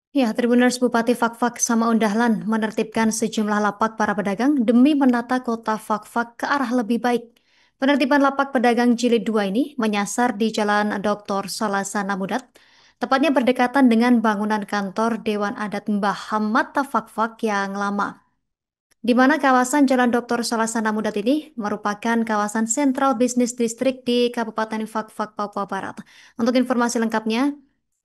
Ya, Tribuners Bupati Fakfak Samaun Dahlan menertibkan sejumlah lapak para pedagang demi menata kota Fakfak ke arah lebih baik. Penertiban lapak pedagang jilid 2 ini menyasar di Jalan Dr. Salasana Mudat, tepatnya berdekatan dengan bangunan kantor Dewan Adat Mbah Hammata Fakfak yang lama. Di mana kawasan Jalan Dr. Salasana Mudat ini merupakan kawasan sentral bisnis distrik di Kabupaten Fakfak, Papua Barat. Untuk informasi lengkapnya,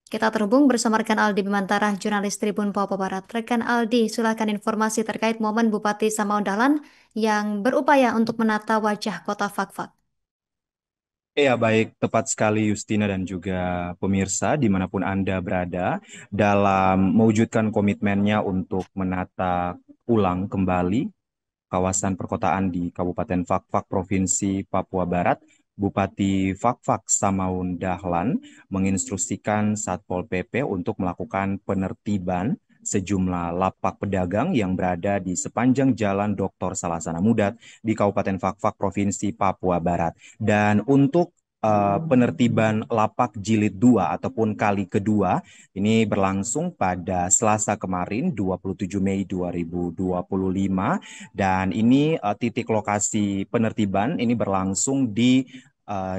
kita terhubung bersama rekan Aldi Bimantara, jurnalis Tribun Papua Barat. Rekan Aldi, silakan informasi terkait momen Bupati Samaun Dahlan yang berupaya untuk menata wajah kota Fakfak. Iya, baik, tepat sekali Justina dan juga pemirsa dimanapun Anda berada dalam mewujudkan komitmennya untuk menata ulang kembali kawasan perkotaan di Kabupaten Fakfak, Provinsi Papua Barat. Bupati Fakfak Samaun Dahlan menginstruksikan Satpol PP untuk melakukan penertiban sejumlah lapak pedagang yang berada di sepanjang Jalan Dr. Salasana Mudat di Kabupaten Fakfak, Provinsi Papua Barat. Dan untuk penertiban lapak jilid 2 ataupun kali kedua ini berlangsung pada Selasa kemarin 27 Mei 2025 dan ini titik lokasi penertiban ini berlangsung di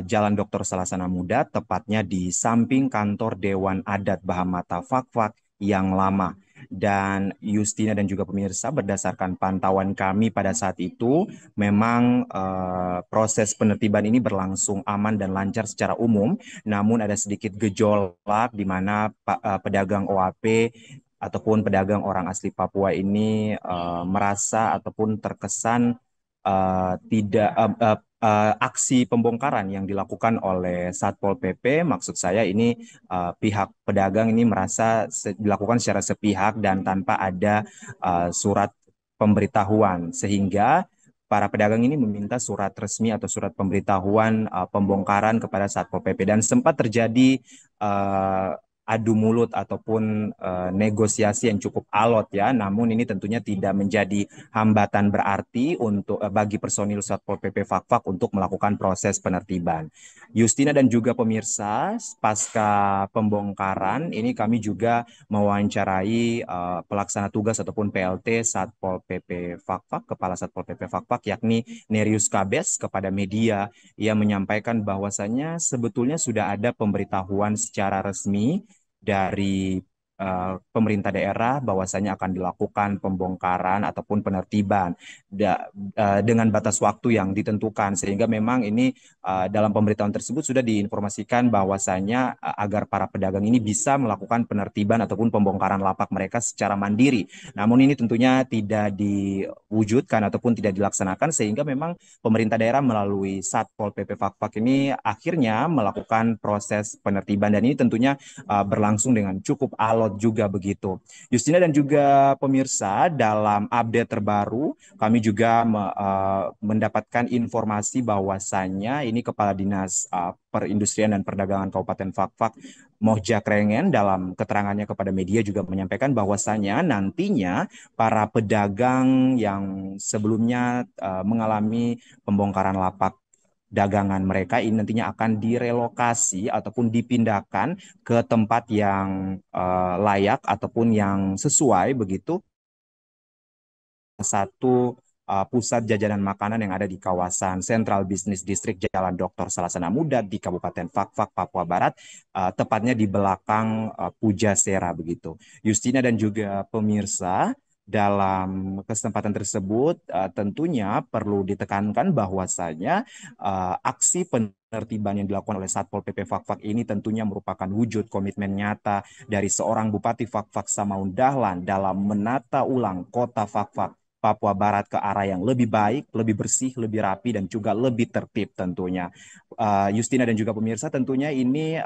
Jalan Dr. Salasana Muda, tepatnya di samping kantor Dewan Adat Bahamata Fakfak yang lama. Dan Justina dan juga pemirsa, berdasarkan pantauan kami pada saat itu, memang proses penertiban ini berlangsung aman dan lancar secara umum, namun ada sedikit gejolak di mana pedagang OAP ataupun pedagang orang asli Papua ini merasa ataupun terkesan tidak aksi pembongkaran yang dilakukan oleh Satpol PP, maksud saya ini pihak pedagang ini merasa dilakukan secara sepihak dan tanpa ada surat pemberitahuan, sehingga para pedagang ini meminta surat resmi atau surat pemberitahuan pembongkaran kepada Satpol PP dan sempat terjadi uh, adu mulut ataupun negosiasi yang cukup alot ya. Namun ini tentunya tidak menjadi hambatan berarti untuk bagi personil Satpol PP Fakfak untuk melakukan proses penertiban. Justina dan juga pemirsa, pasca pembongkaran ini kami juga mewawancarai pelaksana tugas ataupun PLT Satpol PP Fakfak, Kepala Satpol PP Fakfak yakni Nerius Kabes kepada media. Ia menyampaikan bahwasannya sebetulnya sudah ada pemberitahuan secara resmi dari pemerintah daerah bahwasanya akan dilakukan pembongkaran ataupun penertiban dengan batas waktu yang ditentukan, sehingga memang ini dalam pemberitahuan tersebut sudah diinformasikan bahwasanya agar para pedagang ini bisa melakukan penertiban ataupun pembongkaran lapak mereka secara mandiri. Namun ini tentunya tidak diwujudkan ataupun tidak dilaksanakan, sehingga memang pemerintah daerah melalui Satpol PP Fakfak ini akhirnya melakukan proses penertiban dan ini tentunya berlangsung dengan cukup alot juga begitu. Justina dan juga pemirsa, dalam update terbaru kami juga mendapatkan informasi bahwasannya ini Kepala Dinas Perindustrian dan Perdagangan Kabupaten Fakfak Mohja Krengen dalam keterangannya kepada media juga menyampaikan bahwasannya nantinya para pedagang yang sebelumnya mengalami pembongkaran lapak dagangan mereka ini nantinya akan direlokasi ataupun dipindahkan ke tempat yang layak ataupun yang sesuai begitu, satu pusat jajanan makanan yang ada di kawasan Central Business District Jalan Dr. Salasana Muda di Kabupaten Fakfak, Papua Barat, tepatnya di belakang Pujasera begitu. Justina dan juga pemirsa, dalam kesempatan tersebut tentunya perlu ditekankan bahwasanya aksi penertiban yang dilakukan oleh Satpol PP Fakfak ini tentunya merupakan wujud komitmen nyata dari seorang Bupati Fakfak Samaun Dahlan dalam menata ulang kota Fakfak Papua Barat ke arah yang lebih baik, lebih bersih, lebih rapi, dan juga lebih tertib tentunya. Justina dan juga pemirsa, tentunya ini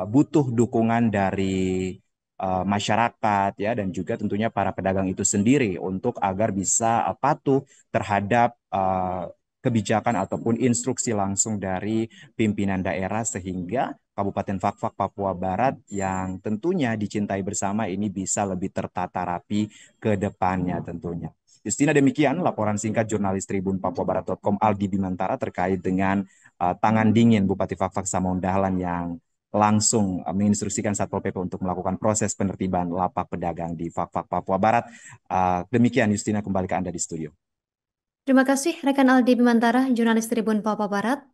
butuh dukungan dari masyarakat ya dan juga tentunya para pedagang itu sendiri untuk agar bisa patuh terhadap kebijakan ataupun instruksi langsung dari pimpinan daerah, sehingga Kabupaten Fakfak Papua Barat yang tentunya dicintai bersama ini bisa lebih tertata rapi ke depannya tentunya. Justina, demikian laporan singkat jurnalis Tribun Papua Barat.com Aldi Bimantara terkait dengan tangan dingin Bupati Fakfak Samaun Dahlan yang langsung menginstruksikan Satpol PP untuk melakukan proses penertiban lapak pedagang di Fak-Fak Papua Barat. Demikian Justina, kembali ke Anda di studio. Terima kasih rekan Aldi Bimantara, jurnalis Tribun Papua Barat.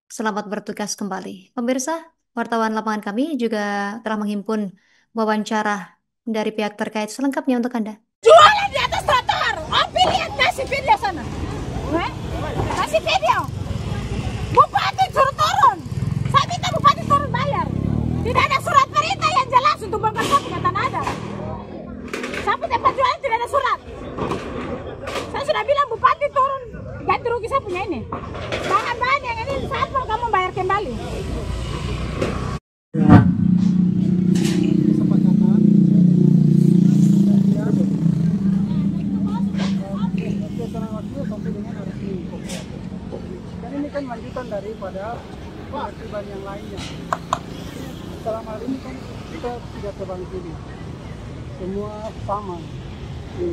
Selamat bertugas kembali. Pemirsa, wartawan lapangan kami juga telah menghimpun wawancara dari pihak terkait selengkapnya untuk Anda. Jualan di atas trotoar. Opi lihat, kasih video sana. Kasih video. Bupati suruh turun. Saya minta Bupati turun bayar. Tidak ada surat perintah yang jelas untuk bongkar sapu ke Tanah Abang. Sapu tempat jualan tidak ada surat. Saya sudah bilang Bupati turun ganti rugi sapunya ini. Bahan-bahan yang ini Satpol kamu bayar kembali. Dan ini kan lanjutan daripada penertiban yang lainnya. Dalam hal ini kan kita tidak tebang pilih, semua sama di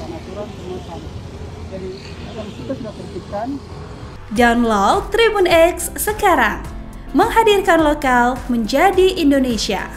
aturan, semua sama. Jadi yang kita sudah tertibkan. Download Tribun X sekarang, menghadirkan lokal menjadi Indonesia.